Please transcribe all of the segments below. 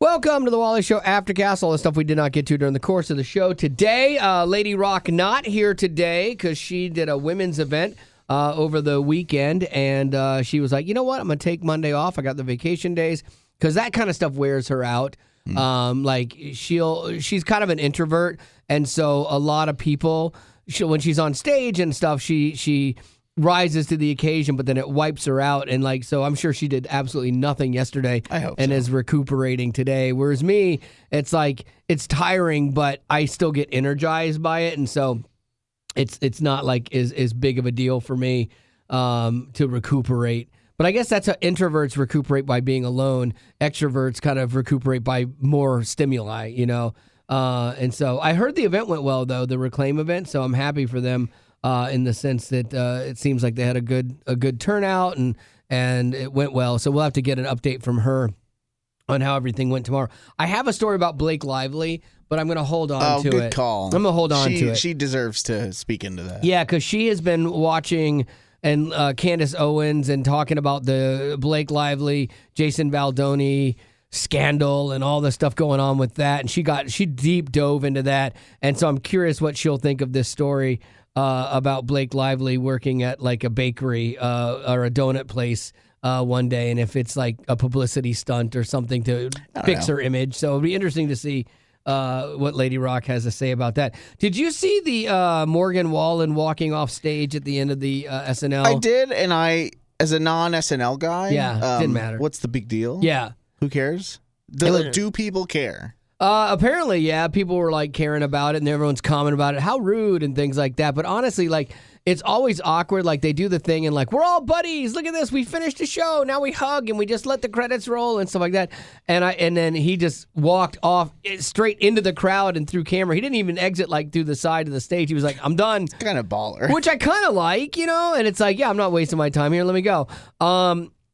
Welcome to the Wally Show Aftercast. All the stuff we did not get to during the course of the show today. Lady Rock not here today because she did a women's event over the weekend, and she was like, you know what? I'm going to take Monday off. I got the vacation days because that kind of stuff wears her out. Like she's kind of an introvert, and so a lot of people, when she's on stage and stuff, she rises to the occasion, but then it wipes her out. And like, so I'm sure she did absolutely nothing yesterday and is recuperating today. Whereas me, it's like, it's tiring, but I still get energized by it. And so it's not like as big of a deal for me to recuperate. But I guess that's how introverts recuperate, by being alone. Extroverts kind of recuperate by more stimuli, you know? And so I heard the event went well, though, the Reclaim event. So I'm happy for them. In the sense that it seems like they had a good turnout and it went well. So we'll have to get an update from her on how everything went tomorrow. I have a story about Blake Lively, but I'm going to hold on to it. Good call. I'm going to hold on to it. She deserves to speak into that. Yeah, because she has been watching and Candace Owens and talking about the Blake Lively, Jason Baldoni scandal and all the stuff going on with that. And she deep dove into that. And so I'm curious what she'll think of this story about Blake Lively working at like a bakery or a donut place one day, and if it's like a publicity stunt or something to fix her image. So it'll be interesting to see what Lady Rock has to say about that. Did you see the Morgan Wallen walking off stage at the end of the SNL? I did, and as a non-SNL guy, didn't matter. What's the big deal? Yeah. Who cares? Do people care? Apparently, yeah, people were like caring about it, and everyone's commenting about it. How rude and things like that. But honestly, like, it's always awkward. Like, they do the thing and like, we're all buddies. Look at this. We finished the show. Now we hug and we just let the credits roll and stuff like that. And then he just walked off straight into the crowd and through camera. He didn't even exit like through the side of the stage. He was like, I'm done. It's kind of baller. Which I kind of like, you know. And it's like, yeah, I'm not wasting my time here. Let me go.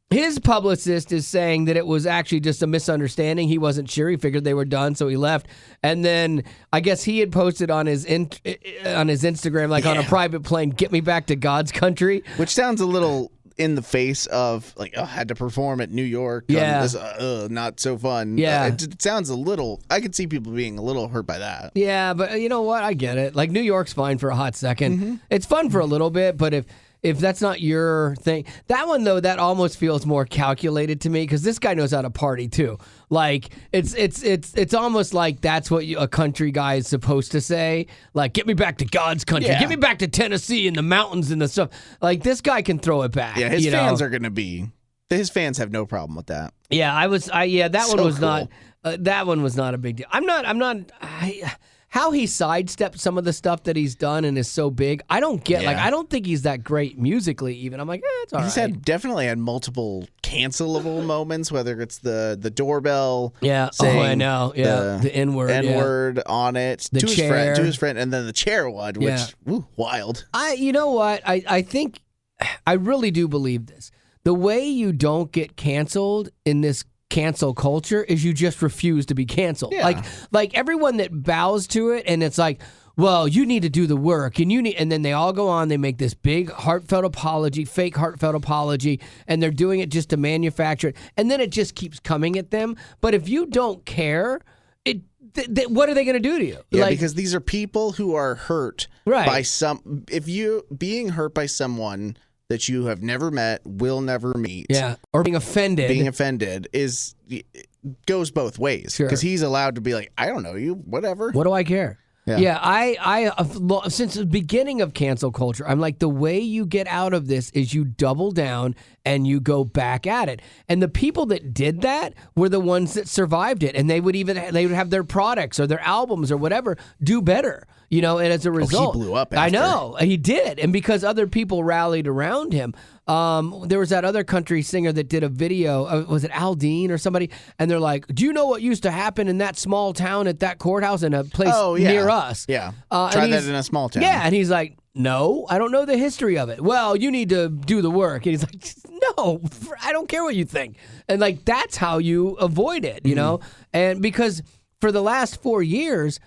His publicist is saying that it was actually just a misunderstanding. He wasn't sure. He figured they were done, so he left. And then I guess he had posted on his Instagram, like on a private plane, "Get me back to God's country," which sounds a little in the face of like, oh, I had to perform at New York. Yeah, this, not so fun. Yeah, it sounds a little. I could see people being a little hurt by that. Yeah, but you know what? I get it. Like, New York's fine for a hot second. Mm-hmm. It's fun for a little bit, but if that's not your thing, that one though, that almost feels more calculated to me, because this guy knows how to party too. Like, it's almost like that's what a country guy is supposed to say. Like, get me back to God's country, get me back to Tennessee and the mountains and the stuff. Like, this guy can throw it back. Yeah, his fans are gonna be. His fans have no problem with that. Yeah, that one was cool. That one was not a big deal. How he sidestepped some of the stuff that he's done and is so big, I don't get. Yeah. Like, I don't think he's that great musically even. I'm like, it's all right. He's definitely had multiple cancelable moments, whether it's the doorbell. Yeah. Saying I know. Yeah. The N-word. On it. The chair. To his friend, and then the chair one, which, wild. You know what? I think, I really do believe this. The way you don't get canceled in this cancel culture is you just refuse to be canceled. Yeah. Like everyone that bows to it, and it's like, well, you need to do the work, and then they all go on, they make this big heartfelt apology, fake heartfelt apology, and they're doing it just to manufacture it, and then it just keeps coming at them. But if you don't care, what are they going to do to you? Yeah, because these are people who are hurt by being hurt by someone that you have never met, will never meet. Yeah, or being offended. Being offended goes both ways. Because he's allowed to be like, I don't know you, whatever. What do I care? Yeah, I since the beginning of cancel culture, I'm like, the way you get out of this is you double down and you go back at it. And the people that did that were the ones that survived it, and they would have their products or their albums or whatever do better. You know, and as a result, he blew up after. I know, he did. And because other people rallied around him, there was that other country singer that did a video, was it Aldine or somebody? And they're like, do you know what used to happen in that small town at that courthouse in a place near us? Yeah, try that in a small town. Yeah, and he's like, no, I don't know the history of it. Well, you need to do the work. And he's like, no, I don't care what you think. And like, that's how you avoid it, you know? And because for the last 4 years,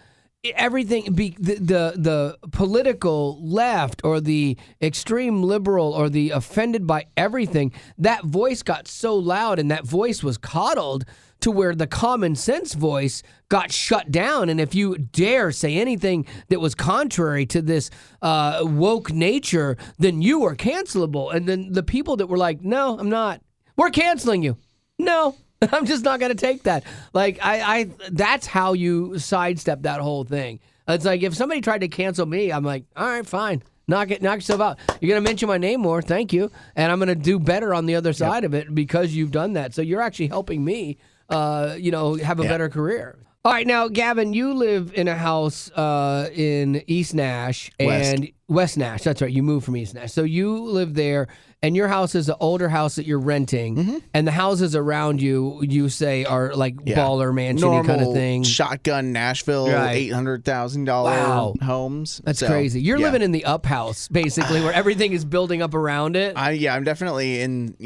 everything, the political left or the extreme liberal or the offended by everything, that voice got so loud and that voice was coddled to where the common sense voice got shut down. And if you dare say anything that was contrary to this woke nature, then you were cancelable. And then the people that were like, no, I'm not. We're canceling you. No, I'm just not going to take that. Like, I that's how you sidestep that whole thing. It's like if somebody tried to cancel me, I'm like, all right, fine. Knock yourself out. You're going to mention my name more. Thank you. And I'm going to do better on the other side of it because you've done that. So you're actually helping me, have a better career. All right. Now, Gavin, you live in a house in East Nash and West Nash. That's right. You moved from East Nash. So you live there. And your house is an older house that you're renting, and the houses around you say, are like baller mansion kind of thing. Shotgun Nashville, $800,000 homes. That's crazy. You're living in the up house, basically, where everything is building up around it. I'm definitely in,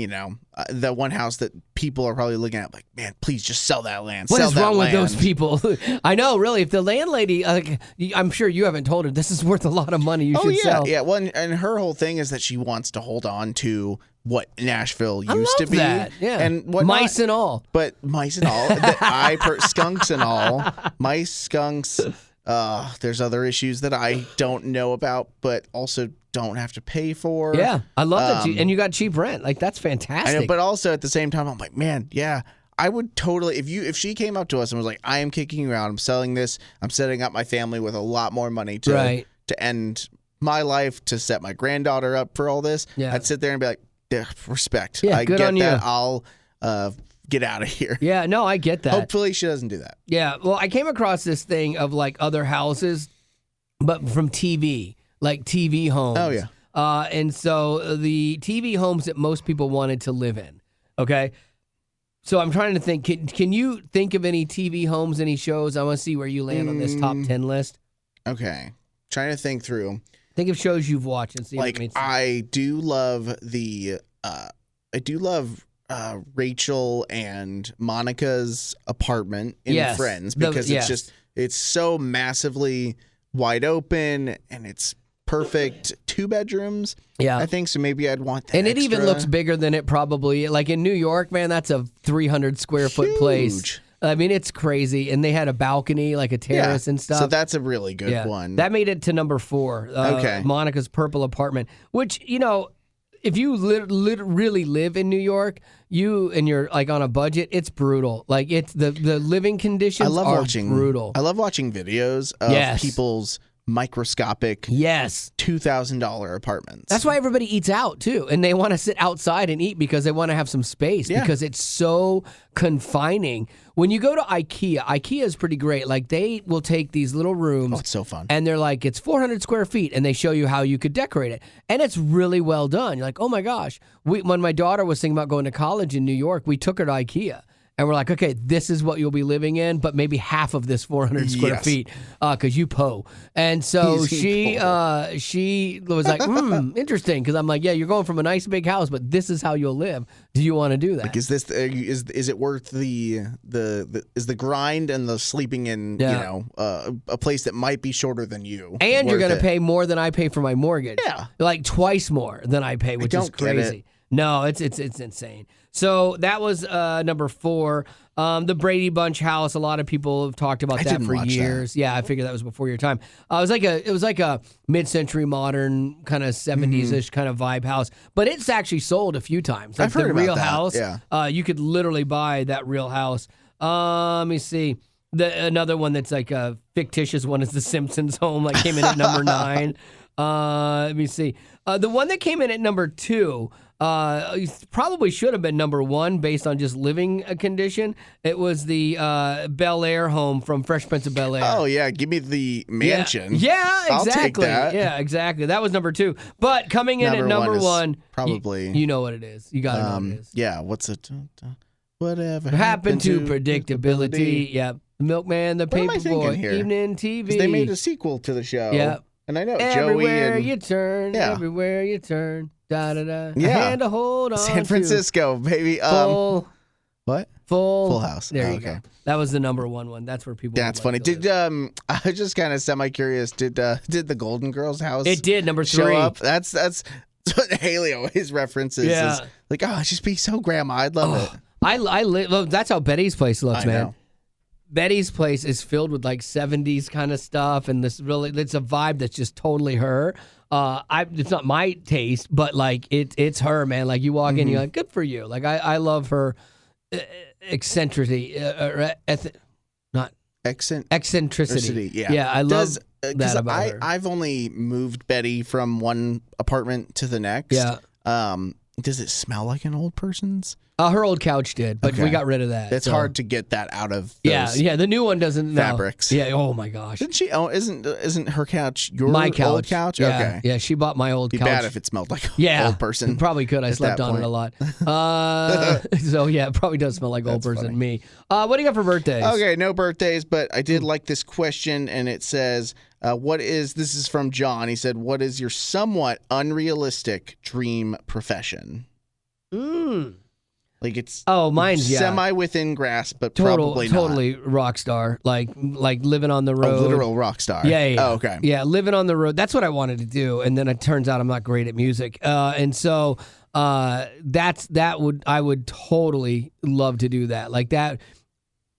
the one house that people are probably looking at like, man, please just sell that land. What is wrong with those people? I know, really. If the landlady, I'm sure you haven't told her, this is worth a lot of money. You should sell. Yeah, well, and her whole thing is that she wants to hold on to what Nashville used to be. That. Yeah. And mice and all. But mice and all. Skunks and all. Mice, skunks. There's other issues that I don't know about, but also don't have to pay for. Yeah, I love that. And you got cheap rent. Like, that's fantastic. I know, but also at the same time, I'm like, man, yeah, I would totally, if she came up to us and was like, I am kicking you out, I'm selling this, I'm setting up my family with a lot more money to end my life, to set my granddaughter up for all this, I'd sit there and be like, respect. Yeah, I good get on that. you. I'll get out of here. Yeah, no, I get that. Hopefully she doesn't do that. Yeah, well, I came across this thing of like other houses, but from TV, like TV homes. Oh, yeah. And so the TV homes that most people wanted to live in, okay? So I'm trying to think, can you think of any TV homes, any shows? I want to see where you land on this top 10 list. Okay. Trying to think through. Think of shows you've watched and see if it makes sense. I do love Rachel and Monica's apartment in Friends, because it's so massively wide open and it's perfect 2 bedrooms. Yeah. I think so. Maybe I'd want that. And it extra. even looks bigger than it probably, like in New York, man, that's a 300 square foot place. I mean, it's crazy. And they had a balcony, like a terrace and stuff. So that's a really good one. That made it to number 4. Monica's purple apartment, which, if you really live in New York, and you're like on a budget, it's brutal. Like, it's the living conditions are brutal. I love watching videos of people's microscopic $2,000 apartments. That's why everybody eats out too, and they want to sit outside and eat because they want to have some space because it's so confining. When you go to IKEA is pretty great. Like, they will take these little rooms. Oh, it's so fun. And they're like, it's 400 square feet, and they show you how you could decorate it. And it's really well done. You're like, oh my gosh. When my daughter was thinking about going to college in New York, we took her to IKEA. And we're like, okay, this is what you'll be living in, but maybe half of this 400 square feet, because you po. And so she was like, interesting, because I'm like, yeah, you're going from a nice big house, but this is how you'll live. Do you want to do that? Like, is this is it worth the grind and the sleeping in a place that might be shorter than you? And you're going to pay more than I pay for my mortgage. Yeah, like twice more than I pay, which is crazy. No, it's insane. So that was number 4. The Brady Bunch house. A lot of people have talked about that for years. That. Yeah, I figured that was before your time. It was like a mid-century modern kind of 70s-ish kind of vibe house, but it's actually sold a few times. Like, I've heard the real about that. house. Yeah. You could literally buy that real house. Let me see. Another one that's like a fictitious one is the Simpsons home. Like, came in at number 9. Let me see. The one that came in at number 2. Probably should have been number 1 based on just living condition. It was the Bel Air home from Fresh Prince of Bel Air. Oh, yeah. Give me the mansion. Yeah, exactly. I'll take that. Yeah, exactly. That was number 2. But coming in at number 1, probably. You know what it is. You got to know what it is. Yeah, what's it? Whatever happened to predictability. Yeah. The Milkman, the Paperboy, Evening TV. They made a sequel to the show. Yeah. And I know everywhere Joey and you turn, everywhere you turn. Da-da-da. Yeah. A hand to hold on San Francisco, baby. What? Full House. There you go. That was the number 1 one. That's where people. That's funny. Did I was just kind of semi-curious. Did the Golden Girls house? It did. Number 3. Show up? That's what Haley always references. Yeah. Is like, oh, just be so grandma. I'd love it. Look, that's how Betty's place looks, I man. know. Betty's place is filled with like 70s kind of stuff, and it's a vibe that's just totally her. It's not my taste, but like it's her, man. Like you walk in, you're like, good for you. Like I love her eccentricity, eccentricity. Yeah, I love that about her. I've only moved Betty from one apartment to the next. Yeah. Does it smell like an old person's? Her old couch did, but we got rid of that. It's hard to get that out of those the new one doesn't. fabrics. No. Yeah, oh my gosh. Didn't she own, isn't her couch your my couch. old couch? Yeah, okay. Yeah, she bought my old Be couch. bad if it smelled like an old person. Probably could. I slept on it a lot. So yeah, it probably does smell like old person to me. What do you got for birthdays? Okay, no birthdays, but I did like this question, and it says, this is from John. He said, what is your somewhat unrealistic dream profession? Like it's mine's semi within grasp, but probably not. Totally rock star, like living on the road. Literal rock star. Yeah. Oh, okay. Yeah, living on the road. That's what I wanted to do, and then it turns out I'm not great at music, and so I would totally love to do that, like that.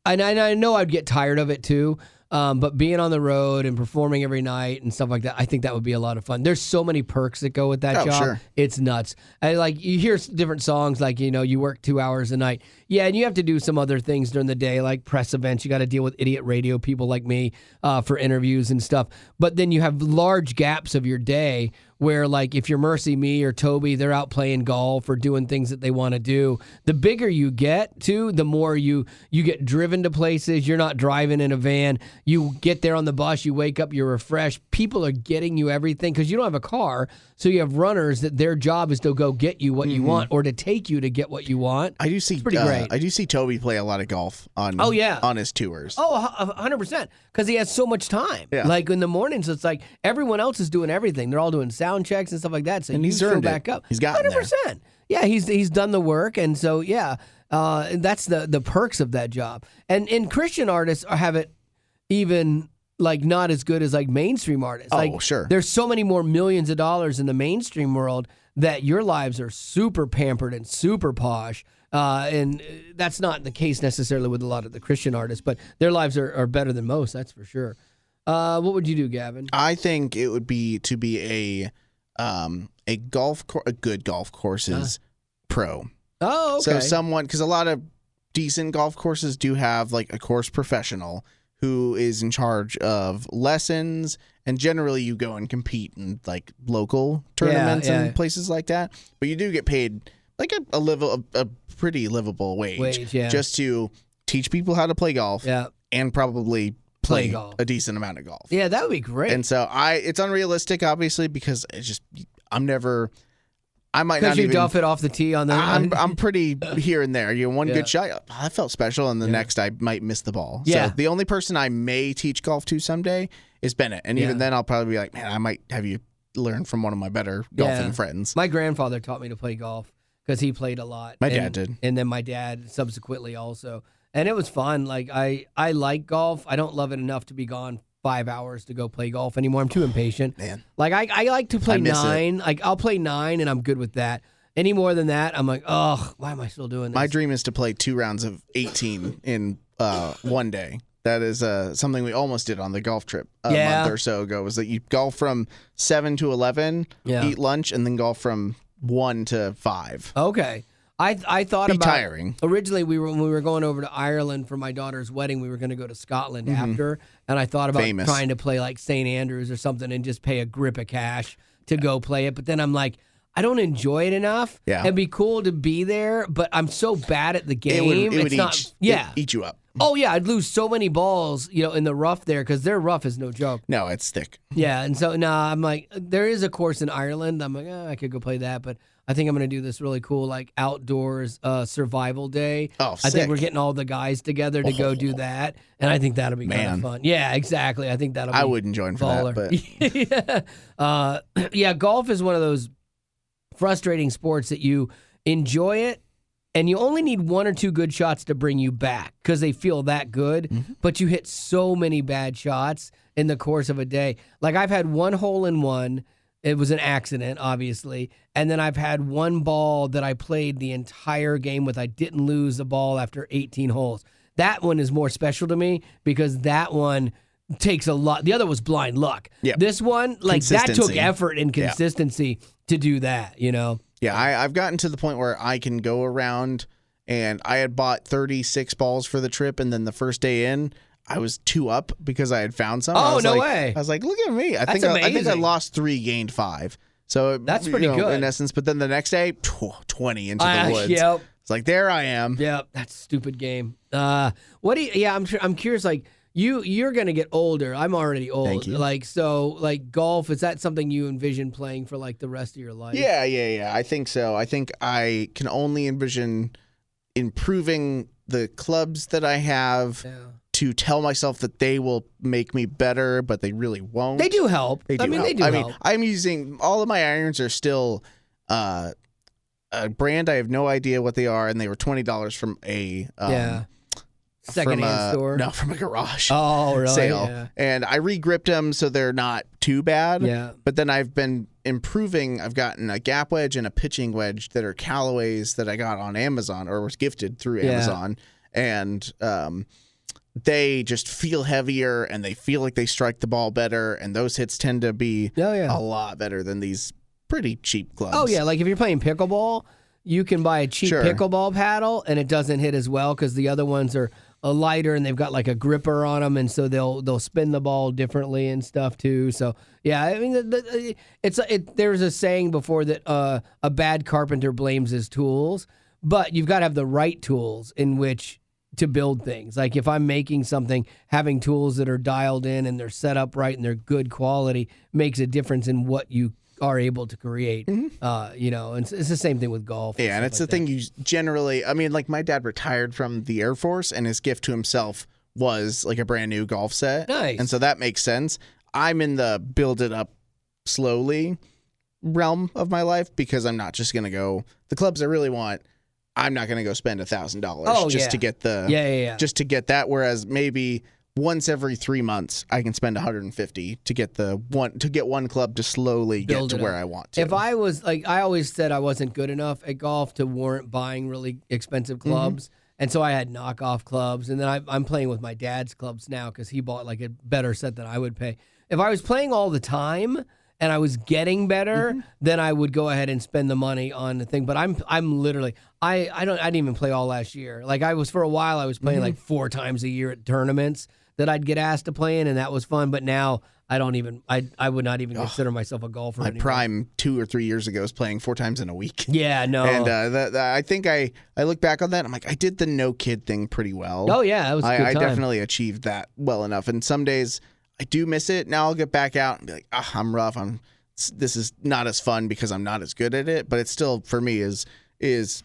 And I know I'd get tired of it too. But being on the road and performing every night and stuff like that, I think that would be a lot of fun. There's so many perks that go with that job. Sure. It's nuts. And like you hear different songs, like, you work 2 hours a night. Yeah, and you have to do some other things during the day, like press events. You got to deal with idiot radio people like me for interviews and stuff. But then you have large gaps of your day where, like, if you're Mercy, me, or Toby, they're out playing golf or doing things that they want to do. The bigger you get, too, the more you get driven to places. You're not driving in a van. You get there on the bus, you wake up, you're refreshed. People are getting you everything because you don't have a car. So you have runners that their job is to go get you what you want or to take you to get what you want. I do see, it's pretty great. I do see Toby play a lot of golf on his tours. 100%, because he has so much time. Yeah. Like in the mornings, it's like everyone else is doing everything. They're all doing sound checks and stuff like that. So and he's go earned back it. up. He's gotten 100%. there. Yeah, he's done the work, and so that's the perks of that job. And Christian artists have it even like not as good as like mainstream artists. Like, sure. There's so many more millions of dollars in the mainstream world that your lives are super pampered and super posh. And that's not the case necessarily with a lot of the Christian artists, but their lives are better than most, that's for sure. What would you do, Gavin? I think it would be to be a good golf courses pro. Oh, okay. So because a lot of decent golf courses do have like a course professional who is in charge of lessons, and generally you go and compete in like local tournaments and places like that. But you do get paid like a pretty livable wage just to teach people how to play golf and probably play golf. A decent amount of golf. Yeah, that would be great. And so it's unrealistic, obviously, because it's just I might not even duff it off the tee on the. I'm pretty here and there. One good shot, that felt special, and the next I might miss the ball. Yeah. So the only person I may teach golf to someday is Bennett, and even then I'll probably be like, man, I might have you learn from one of my better golfing friends. My grandfather taught me to play golf because he played a lot. My dad did, and then my dad subsequently also, and it was fun. Like I like golf. I don't love it enough to be gone 5 hours to go play golf anymore. I'm too impatient. Man. Like I like to play 9. Like I'll play 9 and I'm good with that. Any more than that, I'm like, oh, why am I still doing this? My dream is to play 2 rounds of 18 in one day. That is something we almost did on the golf trip a month or so ago. Was that you golf from 7 to 11, eat lunch, and then golf from 1 to 5. Okay. I thought about tiring. Originally when we were going over to Ireland for my daughter's wedding, we were going to go to Scotland after, and I thought about trying to play like St. Andrews or something and just pay a grip of cash to go play it. But then I'm like, I don't enjoy it enough. Yeah. It'd be cool to be there, but I'm so bad at the game. It would eat you up. Oh yeah, I'd lose so many balls, in the rough there, because their rough is no joke. No, it's thick. Yeah, and so I'm like, there is a course in Ireland. I'm like, I could go play that, but I think I'm going to do this really cool, like, outdoors survival day. Oh, sick. I think we're getting all the guys together to go do that, and I think that'll be kind of fun. Yeah, exactly. I think that'll be I wouldn't join for that, but... golf is one of those frustrating sports that you enjoy it, and you only need 1 or 2 good shots to bring you back because they feel that good, but you hit so many bad shots in the course of a day. Like, I've had 1 hole in one It was an accident, obviously. And then I've had one ball that I played the entire game with. I didn't lose the ball after 18 holes. That one is more special to me because that one takes a lot. The other was blind luck. Yep. This one, like that took effort and consistency to do that, you know? Yeah, I've gotten to the point where I can go around, and I had bought 36 balls for the trip, and then the first day in, I was 2 up because I had found some. Oh, no way. I was like, look at me. I think I lost 3, gained 5. So that's pretty good in essence. But then the next day, 20 into the woods. Yep. It's like, there I am. Yep, that's a stupid game. What do you? Yeah, I'm curious. Like you're gonna get older. I'm already old. Thank you. Like golf. Is that something you envision playing for like the rest of your life? Yeah. I think so. I think I can only envision improving the clubs that I have. Yeah. To tell myself that they will make me better, but they really won't. They do help. They do help. I'm using all of my irons are still a brand. I have no idea what they are, and they were $20 from a secondhand store. No, from a garage. Oh, really? Sale. Yeah. And I re-gripped them so they're not too bad. Yeah. But then I've been improving. I've gotten a gap wedge and a pitching wedge that are Callaways that I got on Amazon or was gifted through Amazon, and they just feel heavier and they feel like they strike the ball better, and those hits tend to be a lot better than these pretty cheap clubs. Oh, yeah. Like if you're playing pickleball, you can buy a cheap pickleball paddle and it doesn't hit as well because the other ones are lighter and they've got like a gripper on them, and so they'll spin the ball differently and stuff too. So, yeah, I mean, there's a saying before that a bad carpenter blames his tools, but you've got to have the right tools in which to build things. Like if I'm making something, having tools that are dialed in and they're set up right and they're good quality makes a difference in what you are able to create. You know, and it's the same thing with golf. Yeah, and it's the thing you generally, I mean, like my dad retired from the Air Force and his gift to himself was like a brand new golf set. Nice. And so that makes sense. I'm in the build it up slowly realm of my life because I'm not just going to go, the clubs I really want, I'm not going to go spend $1,000 just to get just to get that. Whereas maybe once every 3 months, I can spend $150 to get one club to slowly get to where I want to. If I was like, I always said I wasn't good enough at golf to warrant buying really expensive clubs. And so I had knockoff clubs. And then I'm playing with my dad's clubs now because he bought like a better set than I would pay. If I was playing all the time and I was getting better, then I would go ahead and spend the money on the thing. But I'm literally I didn't even play all last year. Like for a while I was playing like 4 times a year at tournaments that I'd get asked to play in, and that was fun. But now I would not even consider myself a golfer anymore. My prime 2 or 3 years ago was playing 4 times in a week. Yeah, no. And I think I look back on that, I'm like, I did the no kid thing pretty well. Oh yeah, that was a good time. I definitely achieved that well enough. And some days I do miss it. Now I'll get back out and be like, I'm rough. This is not as fun because I'm not as good at it. But it still, for me, is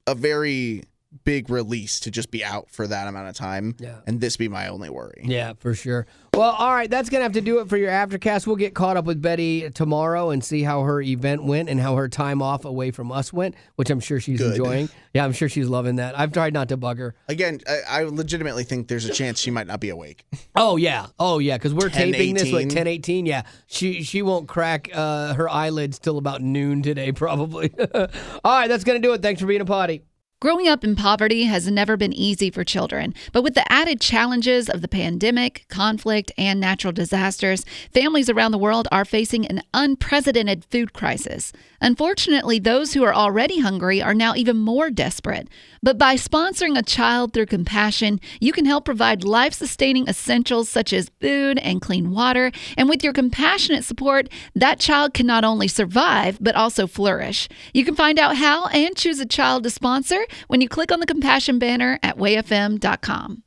a very big release to just be out for that amount of time and this be my only worry. Yeah, for sure. Well, all right, that's going to have to do it for your Aftercast. We'll get caught up with Betty tomorrow and see how her event went and how her time off away from us went, which I'm sure she's enjoying. Yeah, I'm sure she's loving that. I've tried not to bug her. Again, I legitimately think there's a chance she might not be awake. Oh, yeah, because we're taping this like 10:18. Yeah, she won't crack her eyelids till about noon today probably. All right, that's going to do it. Thanks for being a potty. Growing up in poverty has never been easy for children, but with the added challenges of the pandemic, conflict, and natural disasters, families around the world are facing an unprecedented food crisis. Unfortunately, those who are already hungry are now even more desperate. But by sponsoring a child through compassion, you can help provide life-sustaining essentials such as food and clean water. And with your compassionate support, that child can not only survive, but also flourish. You can find out how and choose a child to sponsor when you click on the compassion banner at wayfm.com.